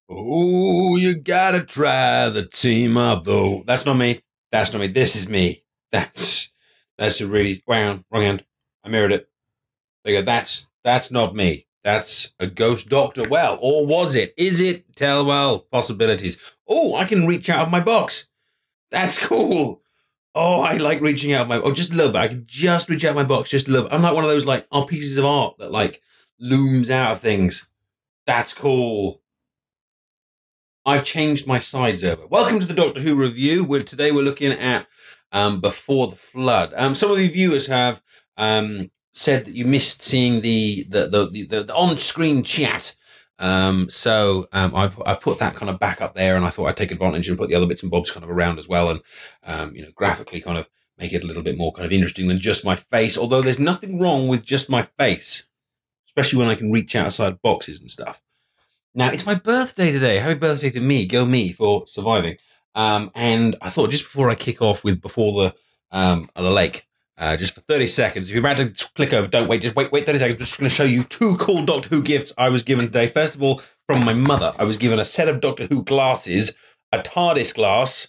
Oh, you gotta try the team up though. That's not me. That's not me. This is me. That's a really wrong hand. I mirrored it. There you go. That's not me. That's a ghost doctor. Well, or was it? Is it? Tell well. Possibilities. Oh, I can reach out of my box. That's cool. Oh, I like reaching out of my. Oh, just a little bit. I can just reach out of my box, just a little bit. I'm like one of those like pieces of art that like looms out of things. That's cool. I've changed my sides over. Welcome to the Doctor Who review. Today we're looking at Before the Flood. Some of you viewers have said that you missed seeing the on-screen chat. So I've put that kind of back up there, and I thought I'd take advantage and put the other bits and bobs kind of around as well, and graphically kind of make it a little bit more kind of interesting than just my face. Although there's nothing wrong with just my face, especially when I can reach outside boxes and stuff. Now, it's my birthday today. Happy birthday to me. Go me for surviving. And I thought just before I kick off with Before the Lake, just for 30 seconds, if you're about to click over, don't wait. Just wait 30 seconds. I'm just going to show you two cool Doctor Who gifts I was given today. First of all, from my mother, I was given a set of Doctor Who glasses, a TARDIS glass,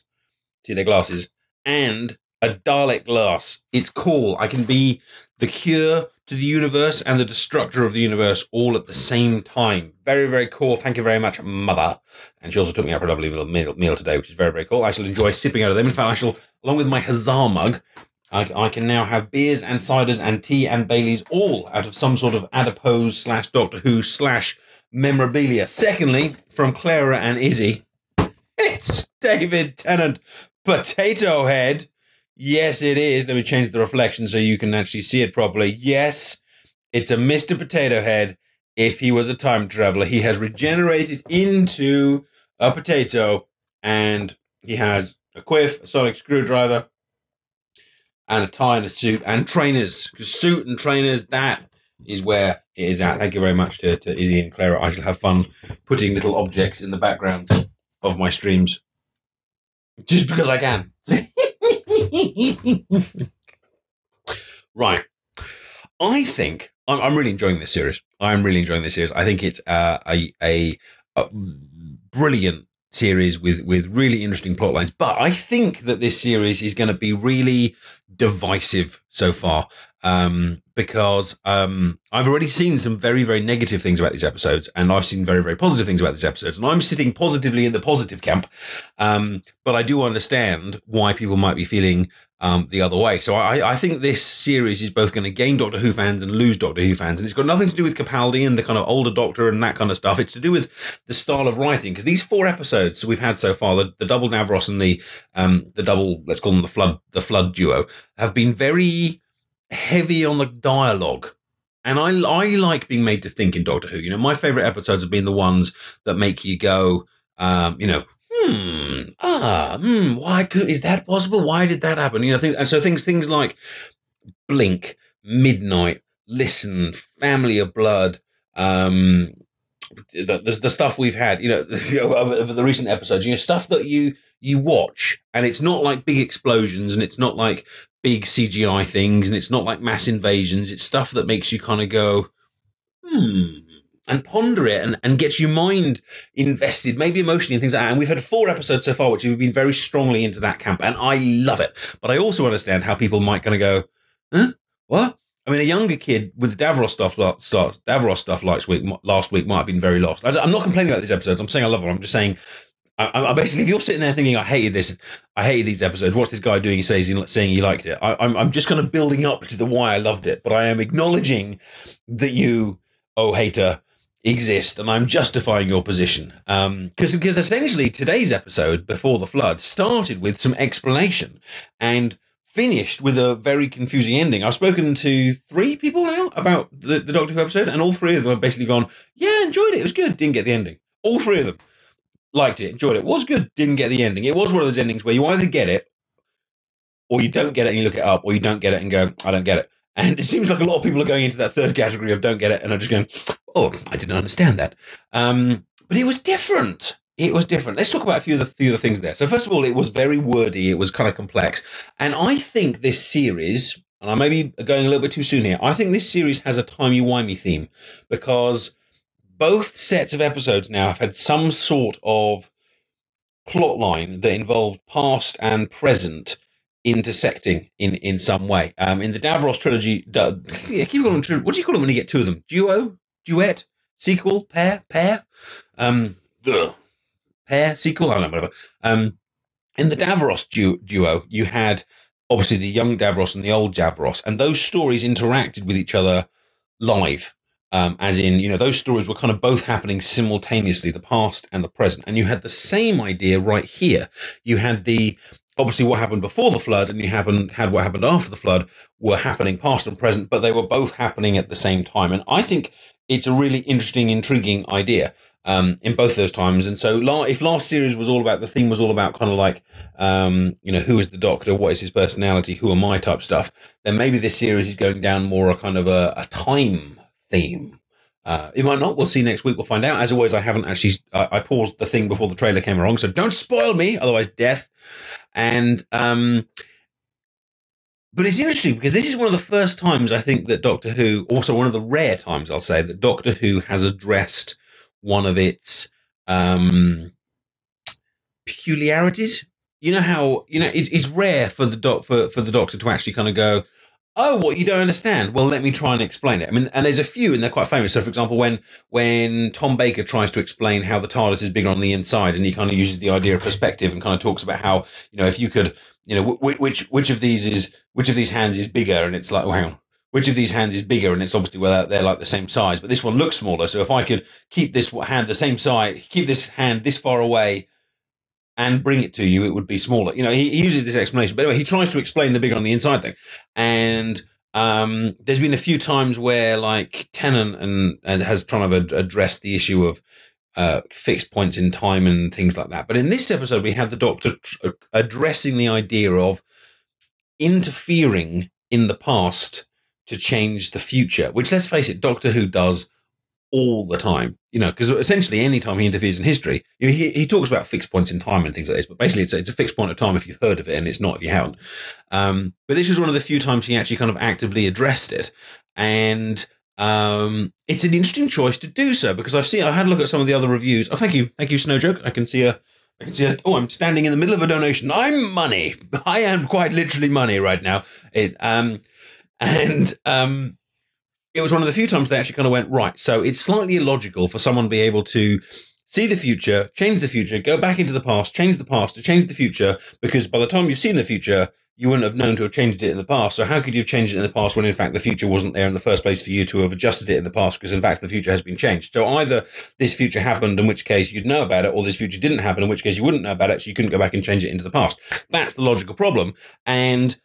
see their glasses, and a Dalek glass. It's cool. I can be the cure to the universe and the destructor of the universe all at the same time. Very, very cool. Thank you very much, Mother. And she also took me out for a lovely little meal today, which is very, very cool. I shall enjoy sipping out of them. In fact, I shall, along with my Huzzah mug, I can now have beers and ciders and tea and Baileys all out of some sort of adipose / Doctor Who / memorabilia. Secondly, from Clara and Izzy, it's David Tennant Potato Head. Yes, it is. Let me change the reflection so you can actually see it properly. Yes, it's a Mr. Potato Head. If he was a time traveler, he has regenerated into a potato, and he has a quiff, a sonic screwdriver, and a tie and a suit and trainers. Because suit and trainers, that is where it is at. Thank you very much to Izzy and Clara. I shall have fun putting little objects in the background of my streams. Just because I can. Right. I think I'm really enjoying this series. I think it's a brilliant series with really interesting plot lines. But I think that this series is going to be really divisive so far. Because I've already seen some very, very negative things about these episodes, and I've seen very, very positive things about these episodes, and I'm sitting positively in the positive camp. But I do understand why people might be feeling the other way. So I think this series is both going to gain Doctor Who fans and lose Doctor Who fans, and it's got nothing to do with Capaldi and the kind of older Doctor and that kind of stuff. It's to do with the style of writing, because these 4 episodes we've had so far, the double Navros and the double, let's call them the Flood duo, have been very heavy on the dialogue. And I like being made to think in Doctor Who. My favorite episodes have been the ones that make you go, why is that possible? Why did that happen? Things like Blink, Midnight, Listen, Family of Blood, the stuff we've had, over the recent episodes, stuff that you watch, and it's not like big explosions, and it's not like big CGI things, and it's not like mass invasions. It's stuff that makes you kind of go, and ponder it, and gets your mind invested, maybe emotionally, and things like that. And we've had 4 episodes so far, which have been very strongly into that camp, and I love it. But I also understand how people might kind of go, huh? What? I mean, a younger kid with the Davros stuff last week might have been very lost. I'm not complaining about these episodes. I'm saying I love them. I'm just saying, I basically, if you're sitting there thinking, I hated these episodes, what's this guy doing? He saying he liked it. I'm just kind of building up to the why I loved it, but I am acknowledging that you, hater, exist, and I'm justifying your position. Because essentially today's episode, Before the Flood, started with some explanation and finished with a very confusing ending. I've spoken to 3 people now about the Doctor Who episode, and all 3 of them have basically gone, yeah, enjoyed it, it was good, didn't get the ending. All 3 of them liked it, enjoyed it, was good, didn't get the ending. It was one of those endings where you either get it, or you don't get it and you look it up, or you don't get it and go, I don't get it. And it seems like a lot of people are going into that third category of don't get it and are just going, oh, I didn't understand that. But it was different. Let's talk about a few of the things there. So first of all, it was very wordy. It was kind of complex. And I think this series, and I may be going a little bit too soon here, I think this series has a timey-wimey theme, because both sets of episodes now have had some sort of plot line that involved past and present intersecting in some way. In the Davros trilogy, yeah, keep calling them trilogy. What do you call them when you get two of them? Duo, duet, sequel, pair, pair, pair, sequel. I don't know, whatever. In the Davros duo, you had obviously the young Davros and the old Davros, and those stories interacted with each other live. As in, you know, those stories were kind of both happening simultaneously, the past and the present. And you had the same idea right here. You had obviously what happened before the flood, and you had what happened after the flood were happening past and present, but they were both happening at the same time. And I think it's a really interesting, intriguing idea in both those times. And so if last series was all about, the theme was all about kind of like, you know, who is the Doctor? What is his personality? Who am I type stuff? Then maybe this series is going down more a kind of a time theme. It might not. We'll see next week. We'll find out. As always, I haven't actually. I paused the thing before the trailer came along, so don't spoil me. Otherwise, death. And but it's interesting because this is one of the first times I think that Doctor Who, also one of the rare times I'll say that Doctor Who has addressed one of its peculiarities. You know how it's rare for the Doctor to actually kind of go, oh, what, you don't understand? Well, let me try and explain it. I mean, and there's a few, and they're quite famous. So, for example, when Tom Baker tries to explain how the TARDIS is bigger on the inside, and he kind of uses the idea of perspective and kind of talks about how, you know, if you could, you know, which of these hands is bigger, and it's like, well, hang on, which of these hands is bigger, and it's obviously where they're like the same size, but this one looks smaller. So if I could keep this hand the same size, keep this hand this far away, and bring it to you, it would be smaller. You know, he uses this explanation. But anyway, he tries to explain the bigger on the inside thing. And there's been a few times where, like, Tennant and has trying to address the issue of fixed points in time and things like that. But in this episode, we have the Doctor addressing the idea of interfering in the past to change the future, which, let's face it, Doctor Who does all the time, you know, because essentially any time he interferes in history, you know, he talks about fixed points in time and things like this, but basically it's a fixed point of time if you've heard of it, and it's not if you haven't. But this was one of the few times he actually kind of actively addressed it, and it's an interesting choice to do so, because I had a look at some of the other reviews. Oh, thank you, Snowjoke. I can see oh, I'm standing in the middle of a donation. I'm money. I am quite literally money right now. It was one of the few times they actually kind of went, right, so it's slightly illogical for someone to be able to see the future, change the future, go back into the past to change the future, because by the time you've seen the future, you wouldn't have known to have changed it in the past. So how could you have changed it in the past when, in fact, the future wasn't there in the first place for you to have adjusted it in the past, because, in fact, the future has been changed. So either this future happened, in which case you'd know about it, or this future didn't happen, in which case you wouldn't know about it, so you couldn't go back and change it into the past. That's the logical problem. And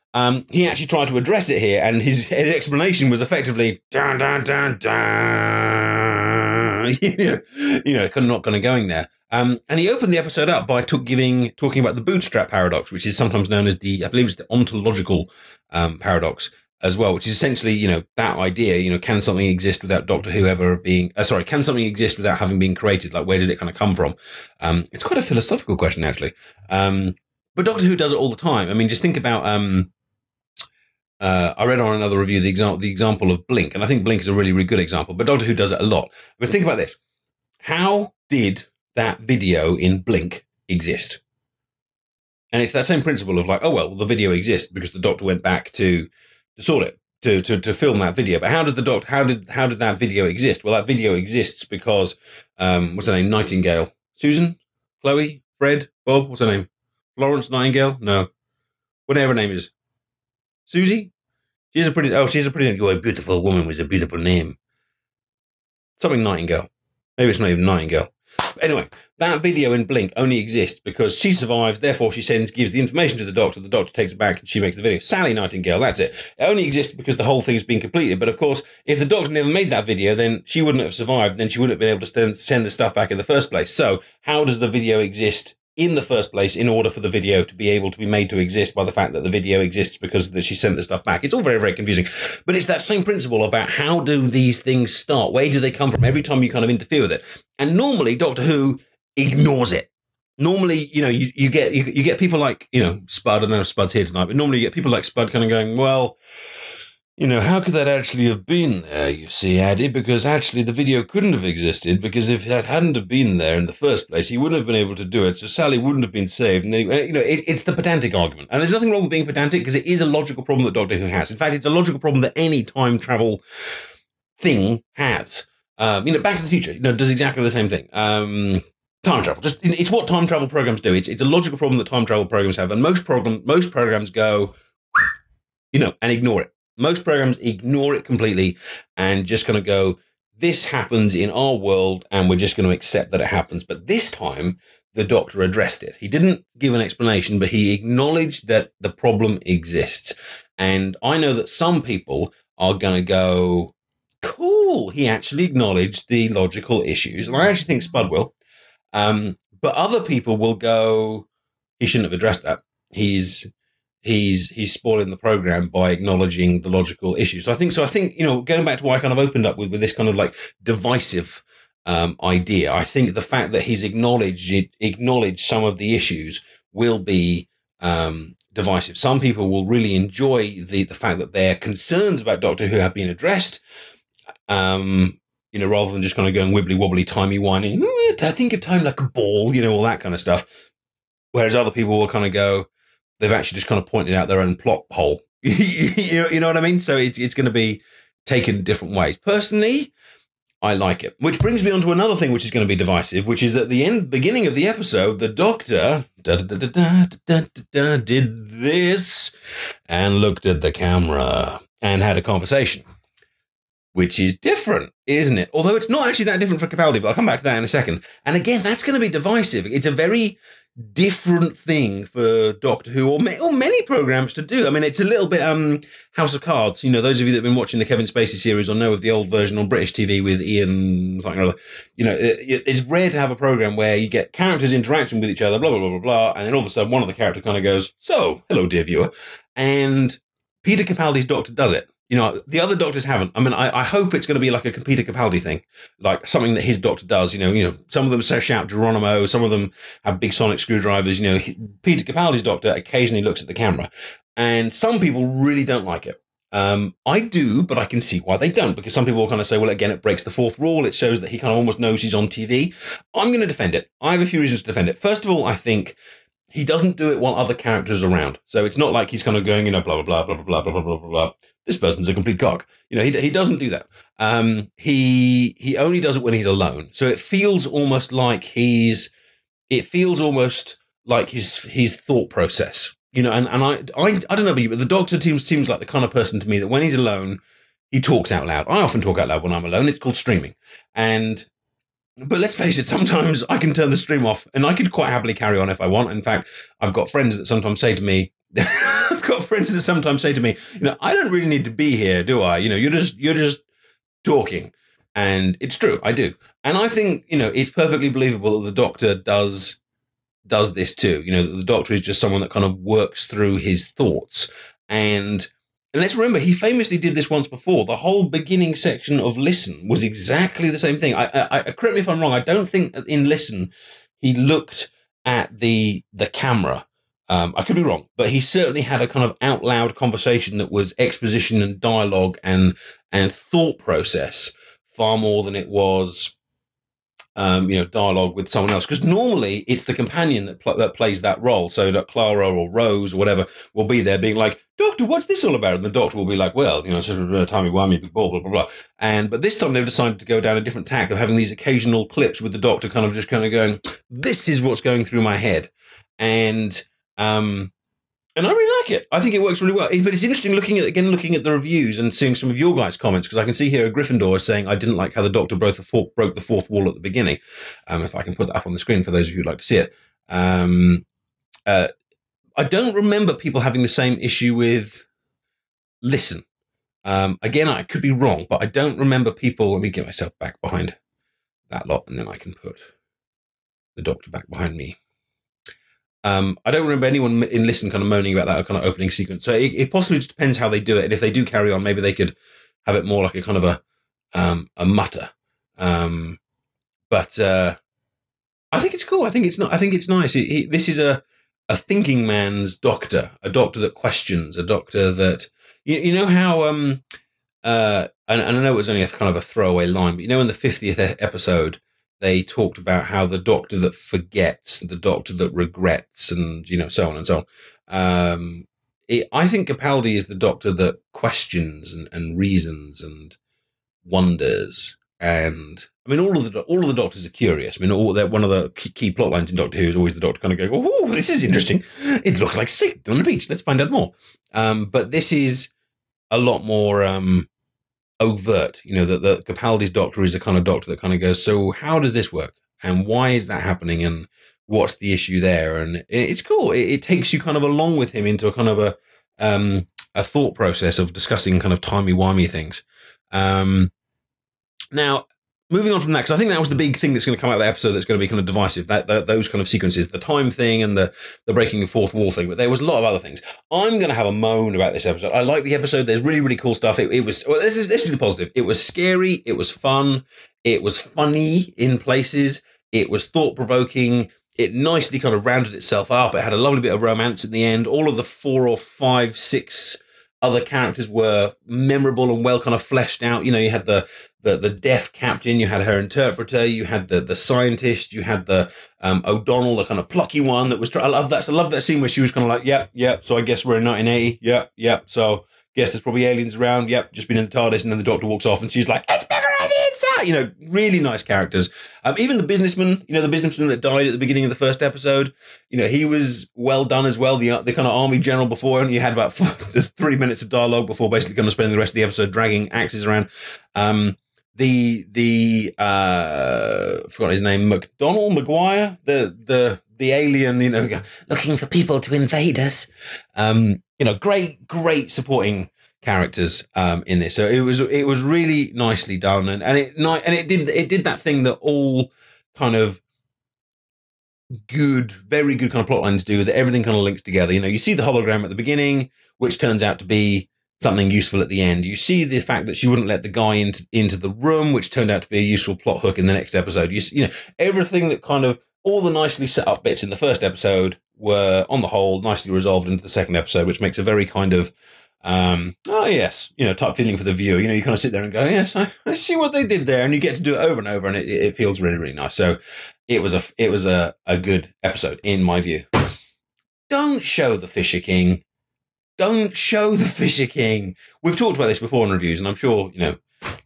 he actually tried to address it here, and his explanation was effectively dun dun dun dun. you know, kind of not going to going there. And he opened the episode up by talking about the bootstrap paradox, which is sometimes known as I believe it's the ontological paradox as well, which is essentially, you know, that idea, you know, can something exist without Doctor Who ever being, can something exist without having been created? Like, where did it kind of come from? It's quite a philosophical question, actually. But Doctor Who does it all the time. I mean, just think about, I read on another review the example of Blink, and I think Blink is a really, really good example, but Doctor Who does it a lot. But think about this. How did that video in Blink exist? And it's that same principle of like, oh, well, the video exists because the Doctor went back to sort it, to film that video. But how did that video exist? Well, that video exists because, what's her name? Nightingale. Susan? Chloe? Fred? Bob? What's her name? Florence Nightingale? No. Whatever her name is. Susie? She's a pretty beautiful woman with a beautiful name. Something Nightingale. Maybe it's not even Nightingale. But anyway, that video in Blink only exists because she survives, therefore she gives the information to the Doctor takes it back and she makes the video. Sally Nightingale, that's it. It only exists because the whole thing's been completed. But of course, if the Doctor never made that video, then she wouldn't have survived, then she wouldn't have been able to send the stuff back in the first place. So how does the video exist in the first place in order for the video to be able to be made to exist by the fact that the video exists because she sent the stuff back? It's all very, very confusing. But it's that same principle about how do these things start? Where do they come from? Every time you kind of interfere with it. And normally Doctor Who ignores it. Normally, you know, you get people like, you know, Spud. I don't know if Spud's here tonight, but normally you get people like Spud kind of going, well, how could that actually have been there, you see, Addy? Because actually the video couldn't have existed, because if that hadn't have been there in the first place, he wouldn't have been able to do it, so Sally wouldn't have been saved. And then, it's the pedantic argument. And there's nothing wrong with being pedantic, because it is a logical problem that Doctor Who has. In fact, it's a logical problem that any time travel thing has. Back to the Future, does exactly the same thing. Time travel, it's what time travel programs do. It's a logical problem that time travel programs have, and most programs go, and ignore it. Most programs ignore it completely and just going to go, this happens in our world and we're just going to accept that it happens. But this time, the Doctor addressed it. He didn't give an explanation, but he acknowledged that the problem exists. And I know that some people are going to go, cool, he actually acknowledged the logical issues. And I actually think Spud will. But other people will go, he shouldn't have addressed that. He's spoiling the program by acknowledging the logical issues. So I think, going back to why I kind of opened up with this kind of like divisive idea, I think the fact that he's acknowledged some of the issues will be divisive. Some people will really enjoy the fact that their concerns about Doctor Who have been addressed, rather than just kind of going wibbly wobbly, timey-wimey, I think of time like a ball, all that kind of stuff. Whereas other people will kind of go, they've actually just kind of pointed out their own plot hole. you know what I mean? So it's going to be taken different ways. Personally, I like it. Which brings me on to another thing which is going to be divisive, which is at the beginning of the episode, the Doctor did this and looked at the camera and had a conversation, which is different, isn't it? Although it's not actually that different for Capaldi, but I'll come back to that in a second. And again, that's going to be divisive. It's a very different thing for Doctor Who or many programs to do. I mean, it's a little bit House of Cards. Those of you that have been watching the Kevin Spacey series or know of the old version on British TV with Ian something or other. It's rare to have a program where you get characters interacting with each other, blah, blah, blah, blah, blah, and then all of a sudden one of the characters kind of goes, so, hello, dear viewer. And Peter Capaldi's Doctor does it. The other Doctors haven't. I mean, I hope it's going to be like a Peter Capaldi thing, like something that his Doctor does. Some of them shout Geronimo, some of them have big sonic screwdrivers. Peter Capaldi's Doctor occasionally looks at the camera, and some people really don't like it. I do, but I can see why they don't, because some people will kind of say, well, again, it breaks the fourth rule. It shows that he kind of almost knows he's on TV. I'm going to defend it. I have a few reasons to defend it. First of all, I think he doesn't do it while other characters are around. So it's not like he's kind of going, blah, blah, blah, blah, blah, blah, blah, blah, blah. This person's a complete cock. He doesn't do that. He only does it when he's alone. So it feels almost like his thought process, and I don't know about you, but the Doctor seems like the kind of person to me that when he's alone, he talks out loud. I often talk out loud when I'm alone. It's called streaming. But let's face it, sometimes I can turn the stream off and I could quite happily carry on if I want. In fact, I've got friends that sometimes say to me, I don't really need to be here, do I? You're just talking. And it's true, I do. And I think, it's perfectly believable that the Doctor does this too. The Doctor is just someone that kind of works through his thoughts. And let's remember, he famously did this once before. The whole beginning section of Listen was exactly the same thing. I correct me if I'm wrong. I don't think in Listen he looked at the camera. I could be wrong, but he certainly had a kind of out loud conversation that was exposition and dialogue and thought process far more than it was, dialogue with someone else. Because normally it's the companion that plays that role. So that Clara or Rose or whatever will be there being like, Doctor, what's this all about? And the Doctor will be like, well, sort of timey-wimey, big ball, blah, blah, blah. But this time they've decided to go down a different tack of having these occasional clips with the Doctor kind of going, this is what's going through my head. And I really like it. I think it works really well. But it's interesting looking at the reviews and seeing some of your guys' comments, because I can see here a Gryffindor is saying, I didn't like how the Doctor broke the fourth wall at the beginning. If I can put that up on the screen for those of you who'd like to see it. I don't remember people having the same issue with Listen. Again, I could be wrong, but I don't remember people. Let me get myself back behind that lot, and then I can put the Doctor back behind me. I don't remember anyone in Listen kind of moaning about that kind of opening sequence. So it possibly just depends how they do it. And if they do carry on, maybe they could have it more like a kind of a mutter. But I think it's cool. I think it's nice. This is a thinking man's doctor, a doctor that questions, a doctor that you know how and I know it was only a kind of a throwaway line, but you know in the 50th episode they talked about how the doctor that forgets, the doctor that regrets, and so on and so on. I think Capaldi is the doctor that questions and reasons and wonders. And I mean, all of the doctors are curious. I mean, one of the key plot lines in Doctor Who is always the doctor kind of going, "Oh, this is interesting. It looks like Satan on the beach. Let's find out more." But this is a lot more overt. That Capaldi's doctor is a kind of doctor that kind of goes, "So how does this work? And why is that happening? And what's the issue there?" And it's cool. It takes you kind of along with him into a kind of a thought process of discussing kind of timey-wimey things. Now, moving on from that, because I think that was the big thing that's going to come out of the episode that's going to be kind of divisive, those kind of sequences, the time thing and the breaking the fourth wall thing, but there was a lot of other things. I'm going to have a moan about this episode. I like the episode. There's really, really cool stuff. It was, well, let's do the positive. It was scary. It was fun. It was funny in places. It was thought-provoking. It nicely kind of rounded itself up. It had a lovely bit of romance at the end. All of the 4 or 5, 6 other characters were memorable and well kind of fleshed out. You had the deaf captain, you had her interpreter, you had the scientist, you had the O'Donnell, the kind of plucky one that was. I love that scene where she was kind of like, yep. So I guess we're in 1980. Yep. So guess there's probably aliens around. Yep. Just been in the TARDIS, and then the Doctor walks off, and she's like, "It's bigger on the inside." Really nice characters. Even the businessman, the businessman that died at the beginning of the first episode, he was well done as well. The kind of army general before, and you had about 3 minutes of dialogue before basically going to spend the rest of the episode dragging axes around. Forgot his name, McGuire, the alien, looking for people to invade us. Great supporting characters in this. So it was really nicely done, and it did that thing that all kind of very good kind of plot lines do, that everything kind of links together. You see the hologram at the beginning, which turns out to be something useful at the end. You see the fact that she wouldn't let the guy into the room, which turned out to be a useful plot hook in the next episode. Everything that kind of, all the nicely set up bits in the first episode were, on the whole, nicely resolved into the second episode, which makes a very kind of, type feeling for the viewer. You kind of sit there and go, yes, I see what they did there. And you get to do it over and over, and it feels really, really nice. So it was a good episode, in my view. Don't show the Fisher King. Don't show the Fisher King. We've talked about this before in reviews, and I'm sure,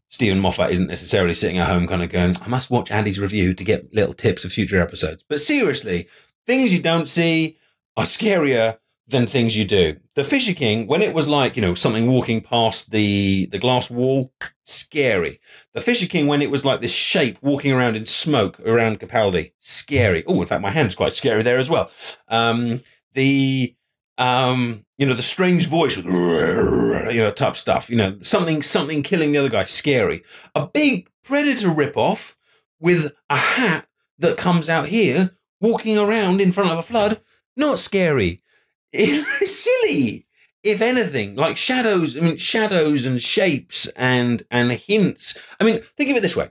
Stephen Moffat isn't necessarily sitting at home kind of going, I must watch Andy's review to get little tips of future episodes. But seriously, things you don't see are scarier than things you do. The Fisher King, when it was like, something walking past the glass wall, scary. The Fisher King, when it was like this shape walking around in smoke around Capaldi, scary. Oh, in fact, my hand's quite scary there as well. The strange voice with, type stuff, something killing the other guy, scary. A big Predator ripoff with a hat that comes out here, walking around in front of the flood, not scary. It's silly. If anything, like shadows and shapes and hints. Think of it this way.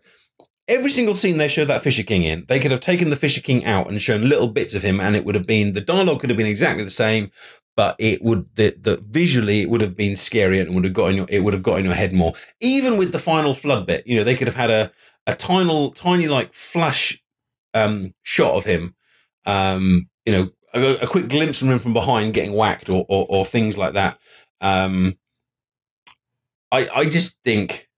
Every single scene they showed that Fisher King in, they could have taken the Fisher King out and shown little bits of him, and it would have been, the dialogue could have been exactly the same, but visually it would have been scarier and it would have got in your head more. Even with the final flood bit, they could have had a tiny like flash shot of him, a quick glimpse from him from behind getting whacked or things like that. I just think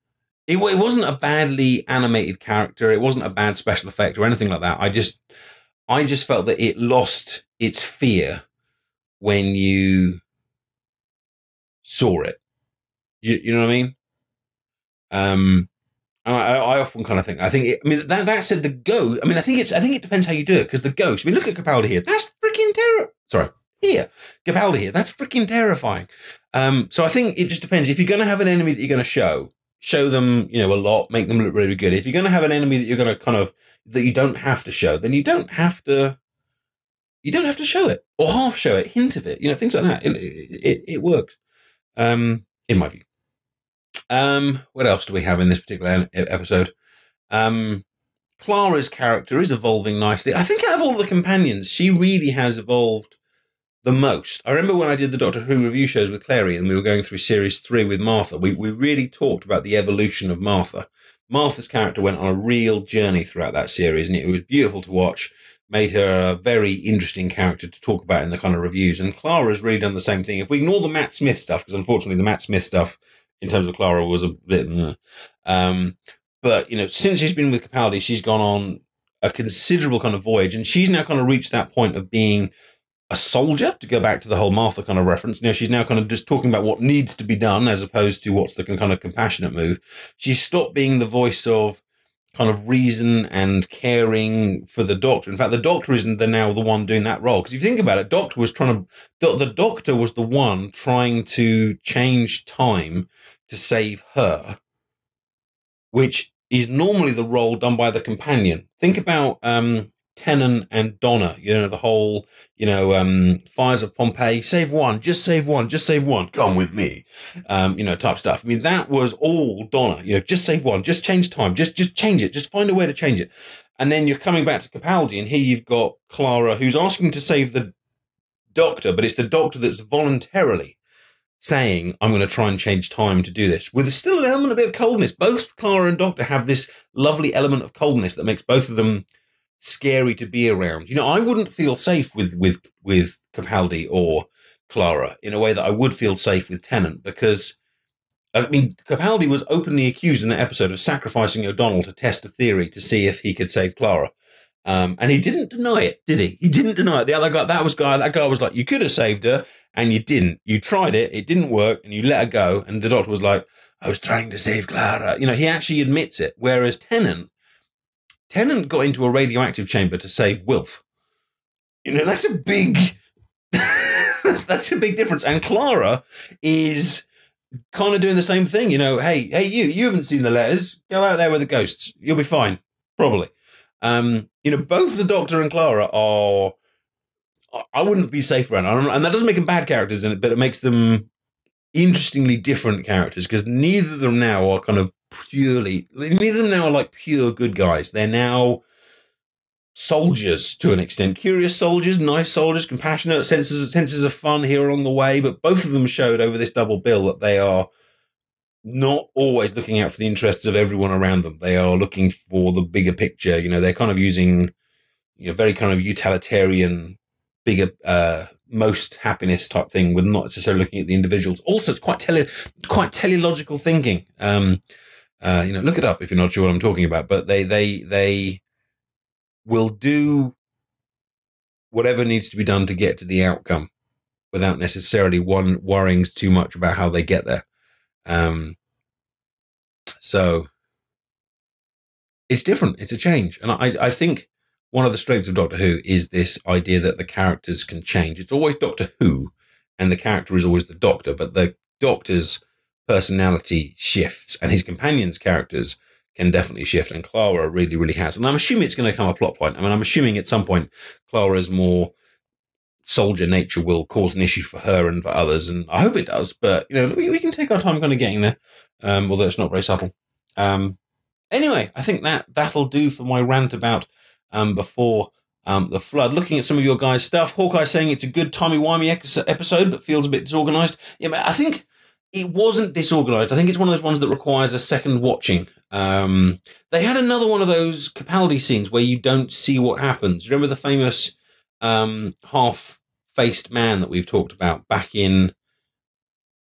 it wasn't a badly animated character. It wasn't a bad special effect or anything like that. I just felt that it lost its fear when you saw it. You know what I mean? And I often kind of think, that said, the ghost, I think it depends how you do it, because the ghost, look at Capaldi here, that's freaking Capaldi here, that's freaking terrifying. So I think it just depends. If you're going to have an enemy that you're going to show them, a lot, make them look really good. If you're going to have an enemy that you're going to that you don't have to show, then you don't have to show it, or half show it, hint of it, things like that. It works, in my view. What else do we have in this particular episode? Clara's character is evolving nicely. I think out of all the companions, she really has evolved the most. I remember when I did the Doctor Who review shows with Clara and we were going through series 3 with Martha, we really talked about the evolution of Martha. Martha's character went on a real journey throughout that series, and it was beautiful to watch. Made her a very interesting character to talk about in the kind of reviews. And Clara's really done the same thing. If we ignore the Matt Smith stuff, because unfortunately the Matt Smith stuff in terms of Clara was a bit, but, you know, since she's been with Capaldi, she's gone on a considerable kind of voyage, and she's now kind of reached that point of being a soldier, to go back to the whole Martha kind of reference. You know, she's now kind of just talking about what needs to be done as opposed to what's the kind of compassionate move. She's stopped being the voice of kind of reason and caring for the Doctor. In fact, the Doctor isn't now the one doing that role. Because if you think about it, the Doctor was the one trying to change time to save her, which is normally the role done by the companion. Think about Tennant and Donna, you know, the whole, you know, fires of Pompeii, save one, just save one, just save one, come with me, you know, type stuff. I mean, that was all Donna, you know, just save one, just change time, just change it, just find a way to change it. And then you're coming back to Capaldi, and here you've got Clara, who's asking to save the Doctor, but it's the Doctor that's voluntarily saying, I'm going to try and change time to do this, with still an element, a bit of coldness. Both Clara and Doctor have this lovely element of coldness that makes both of them scary to be around. You know, I wouldn't feel safe with Capaldi or Clara in a way that I would feel safe with Tennant, because, I mean, Capaldi was openly accused in that episode of sacrificing O'Donnell to test a theory to see if he could save Clara. And he didn't deny it, did he? He didn't deny it. The other guy, that guy was like, you could have saved her and you didn't. You tried it, it didn't work, and you let her go. And the Doctor was like, I was trying to save Clara. You know, he actually admits it. Whereas Tennant got into a radioactive chamber to save Wilf. You know, that's a big, that's a big difference. And Clara is kind of doing the same thing. You know, hey, you haven't seen the letters. Go out there with the ghosts. You'll be fine. Probably. You know, both the Doctor and Clara are, I wouldn't be safe around. And that doesn't make them bad characters in it, but it makes them interestingly different characters, because neither of them now are kind of neither of them now are like pure good guys. They're now soldiers to an extent, curious soldiers, nice soldiers, compassionate, senses of fun here along the way. But both of them showed over this double bill that they are not always looking out for the interests of everyone around them. They are looking for the bigger picture. You know, they're kind of using, you know, very kind of utilitarian, bigger, most happiness type thing, with not necessarily looking at the individuals. Also, it's quite teleological thinking. You know, look it up if you're not sure what I'm talking about. But they will do whatever needs to be done to get to the outcome, without necessarily worrying too much about how they get there. So it's different. It's a change, and I think one of the strengths of Doctor Who is this idea that the characters can change. It's always Doctor Who, and the character is always the Doctor, but the Doctor's personality shifts, and his companions' characters can definitely shift, and Clara really, really has. And I'm assuming it's going to become a plot point. I mean, I'm assuming at some point Clara's more soldier nature will cause an issue for her and for others, and I hope it does, but, you know, we can take our time kind of getting there, although it's not very subtle. Anyway, I think that'll do for my rant about before the flood. Looking at some of your guys' stuff, Hawkeye saying it's a good timey-wimey episode, but feels a bit disorganised. Yeah, but I think it wasn't disorganised. I think it's one of those ones that requires a second watching. They had another one of those Capaldi scenes where you don't see what happens. Remember the famous half-faced man that we've talked about back in,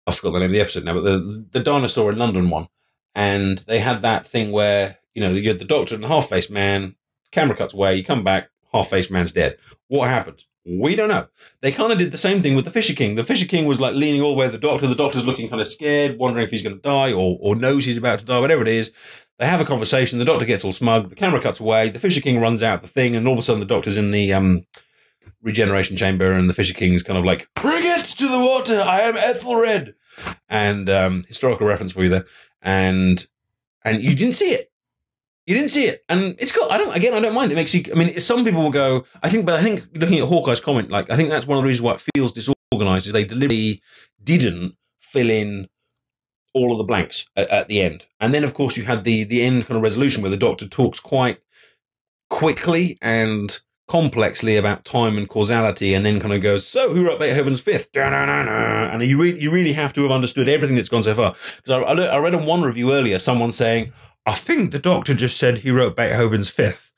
I forgot the name of the episode now, but the dinosaur in London one. And they had that thing where, you know, you had the Doctor and the half-faced man, camera cuts away, you come back, half-faced man's dead. What happened? We don't know. They kind of did the same thing with the Fisher King. The Fisher King was like leaning all the way to the Doctor. The Doctor's looking kind of scared, wondering if he's going to die or knows he's about to die, whatever it is. They have a conversation. The Doctor gets all smug. The camera cuts away. The Fisher King runs out the thing, and all of a sudden the Doctor's in the regeneration chamber, and the Fisher King's kind of like, bring it to the water. I am Ethelred. And historical reference for you there. And you didn't see it. You didn't see it. And it's cool. I don't mind. It makes you, I mean, some people will go, I think looking at Hawkeye's comment, like, I think that's one of the reasons why it feels disorganized, is they deliberately didn't fill in all of the blanks at the end. And then, of course, you had the end kind of resolution where the Doctor talks quite quickly and complexly about time and causality, and then kind of goes, so who wrote Beethoven's Fifth? And you really have to have understood everything that's gone so far. Because I read in one review earlier, someone saying, I think the doctor just said he wrote Beethoven's Fifth.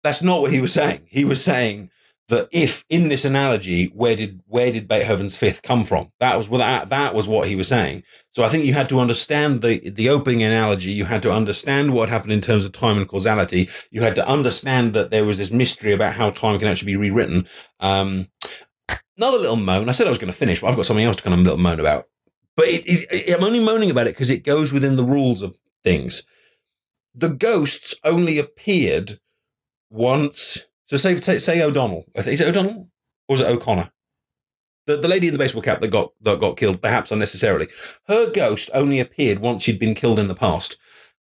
That's not what he was saying. He was saying that if, in this analogy, where did Beethoven's Fifth come from? That was what he was saying. So I think you had to understand the opening analogy. You had to understand what happened in terms of time and causality. You had to understand that there was this mystery about how time can actually be rewritten. Another little moan. I said I was going to finish, but I've got something else to kind of little moan about. But I'm only moaning about it because it goes within the rules of things. The ghosts only appeared once. So say O'Donnell. Is it O'Donnell or is it O'Connor? The lady in the baseball cap that got killed, perhaps unnecessarily. Her ghost only appeared once she'd been killed in the past.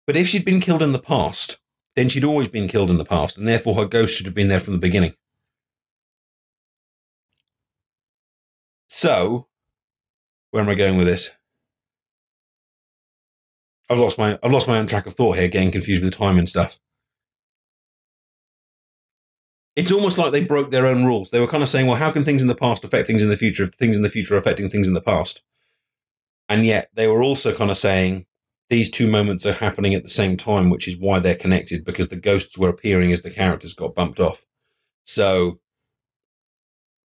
But if she'd been killed in the past, then she'd always been killed in the past, and therefore her ghost should have been there from the beginning. So, where am I going with this? I've lost my own track of thought here, getting confused with time and stuff. It's almost like they broke their own rules. They were kind of saying, well, how can things in the past affect things in the future if things in the future are affecting things in the past? And yet they were also kind of saying these two moments are happening at the same time, which is why they're connected, because the ghosts were appearing as the characters got bumped off. So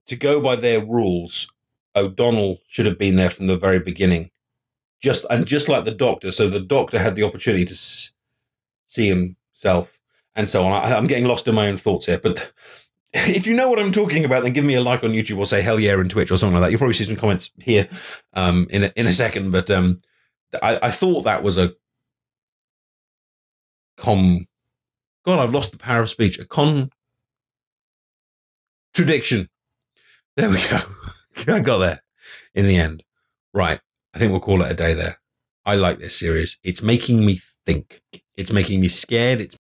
to go by their rules, O'Donnell should have been there from the very beginning. Just like the Doctor. So the Doctor had the opportunity to see himself. And so on. I'm getting lost in my own thoughts here. But if you know what I'm talking about, then give me a like on YouTube or say hell yeah in Twitch or something like that. You'll probably see some comments here in a second. But I thought that was a God, I've lost the power of speech. A contradiction. There we go. I got there in the end. Right. I think we'll call it a day there. I like this series. It's making me think. It's making me scared. It's